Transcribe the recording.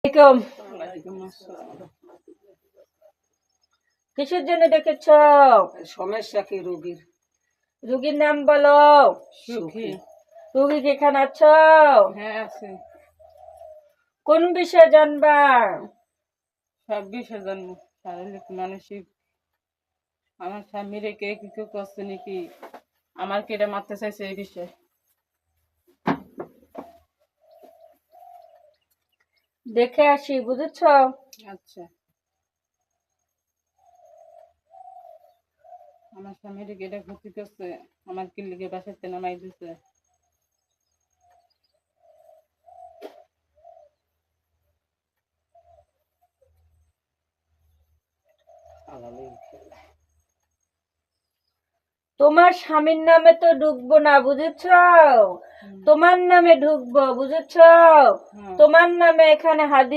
এরকম ওয়ালাইকুম আসসালাম। কিসের জন্য ডেকেছ? সমস্যা কি রোগীর? রুগীর নাম বলো। সুখী। রুগী কি এখানে আছো? হ্যাঁ আছে। কোন বিষয়ে জানবা? সব বিষয় জানবো, শারীরিক মানসিক। আমার স্বামীরে কে কিছু করছে নাকি, আমার কেটে মারতে চাইছে এই বিষয়ে। দেখে আসি, বুঝেছ? আচ্ছা। আমার স্বামীরে কেটে ক্ষতি করছে, আমার কিল্লিকে বাসাতে নামাই দিছে। তোমার স্বামীর নামে তো ঢুকবো না, বুঝেছ? তোমার নামে ঢুকবো, বুঝেছ? তোমার নামে এখানে হাদিস